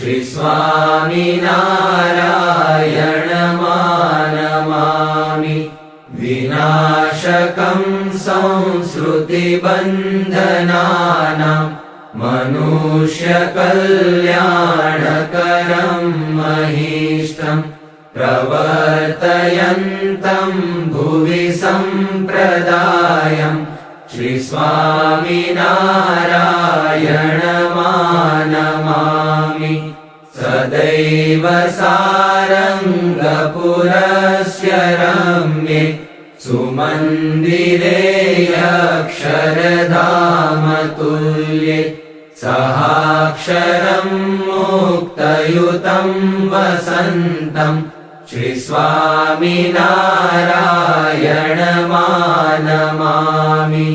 શ્રી સ્વામિનારાયણમાં નમામિ. વિનાશકં સંસૃતિબંધનાનાં મનુષ્યકલ્યાણકરં મહીષ્ટં પ્રવર્તયન્तं ભુવિ સંપ્રદાયં શ્રી સ્વામિનારાયણમાં નમામિ. સદૈવ સારંગપુરસ્ય રમ્યે સુમંદિરે અક્ષરધામતુલ્યે સહાક્ષરં મુક્તયુतं વસંतं શ્રી સ્વામિનારાયણમાં નમામિ.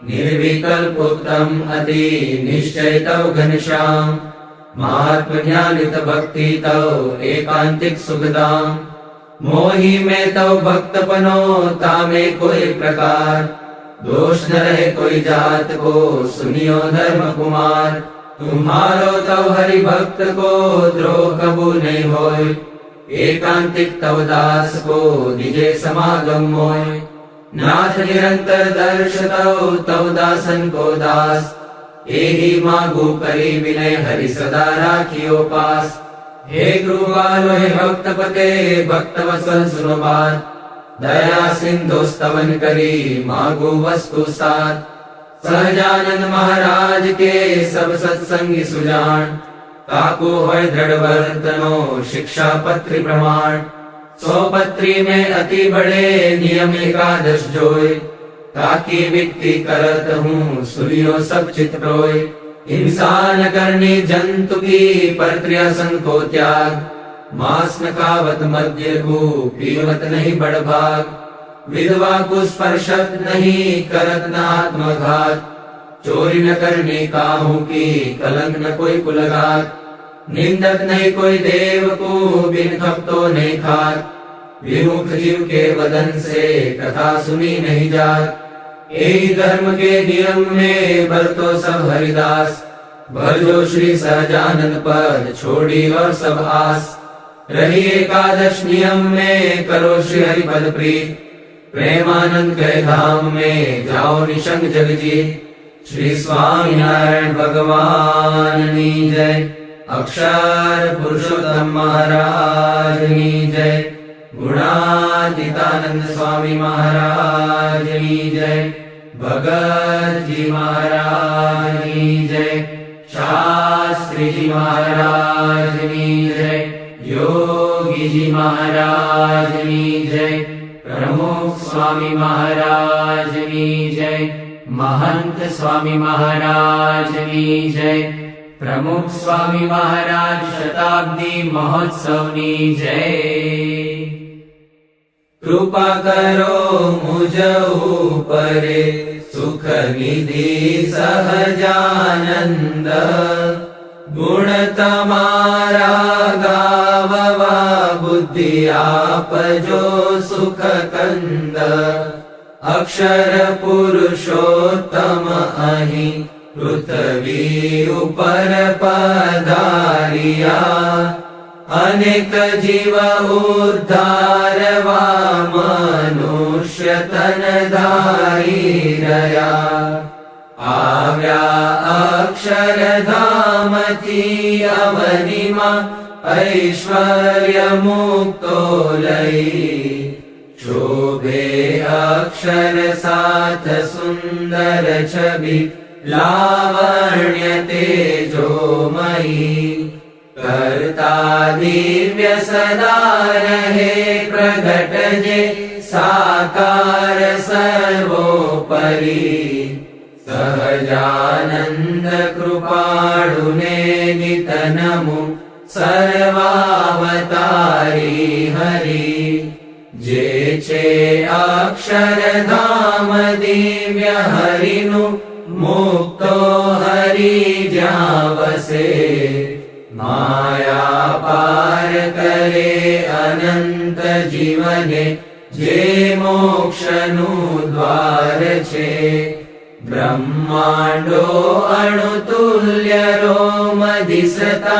નિર્વિકલ્પોક્તમ અતિ નિશ્ચયતવ ઘનશ્યામ મહાત્મજ્ઞાનિત ભક્તિ તવ એકાંતિક સુખદામ. મોહી મેં તવ ભક્તપનો તામે કોઈ પ્રકાર दोष न रहे कोई जात को सुनियो धर्म कुमार. तुम्हारो तव हरि भक्त को द्रोह कबू नहीं होय. एकांतिक तव दास को निजे समागम मोय. नाथ निरंतर दर्श तव दासन को दास. एही मागू करी विनय हरि सदा राखियो पास. हे गुरुवालो हे भक्त पते भक्त वत्सल सुनो बात. दया सिंधु स्तवन करी मागो वस्तु साथ. सहजानंद महाराज के सब सत्संगी सुजान. काको होय दृढ़ वर्तनो शिक्षा पत्री प्रमाण. 100 पत्री में अति बड़े नियम एकादश जोय. ताकि विक्ति करत हूँ सुनियो सब चित प्रोय. इंसान करनी जंतु की परत्रिया संग को त्याग. मांस न खावत मद्य को पीवत नहीं बड़भाग. विधवा को स्पर्शत नहीं करत न आत्मघात. चोरी न करनी काहू की कलंक न कोई कुलघात. निंदक नहीं कोई देव को बिन खपतो नहीं खात. विमुख जीव के वदन से कथा सुनी नहीं जात. यही धर्म के नियम में बरतो सब हरिदास. भजो श्री सहजानंद पद छोड़ी और सब आस. रही एकादश नियम में करो श्री हरि पद प्रीत. प्रेमानंद के धाम में जाओ निशंक जगजीत. श्री स्वामिनारायण भगवान की जय. अक्षर पुरुषोत्तम महाराज की जय. गुणातीतानंद स्वामी महाराज की जय. भगत जी महाराज की जय. शास्त्री जी महाराज की जय. योगी जी महाराज की जय. प्रमुख स्वामी महाराज की जय. महंत स्वामी महाराज की जय. प्रमुख स्वामी महाराज शताब्दी महोत्सव की जय. कृपा करो मुझ ऊपरे सुख निधि सहजानंद. गुण तमारा गाववा बुद्धि आप जो सुख कंद. अक्षर पुरुषोत्तम अहि पृथ्वी ऊपर पधारिया. अनेक जीव उद्धारवा मनुष्य तन धारी रया. आव्या अक्षरधाम थी अवनिमा ऐश्वर्य मुक्तो लई. शोभे अक्षर साथ सुंदर छवि लावण्य तेजोमयी. कर्ता दिव्य सदा रहे प्रगट जे साकार सर्वोपरि. सहजानंद कृपाळुने नित नमो सर्वावतारी हरि. जे छे अक्षरधाम दिव्य हरिनु मुक्तो हरि ज्યાં વસે. माया पार करे अनंत जीवने जे मोक्षनु द्वार छे. ब्रह्मांडो अणुतुल्य रोम दिसता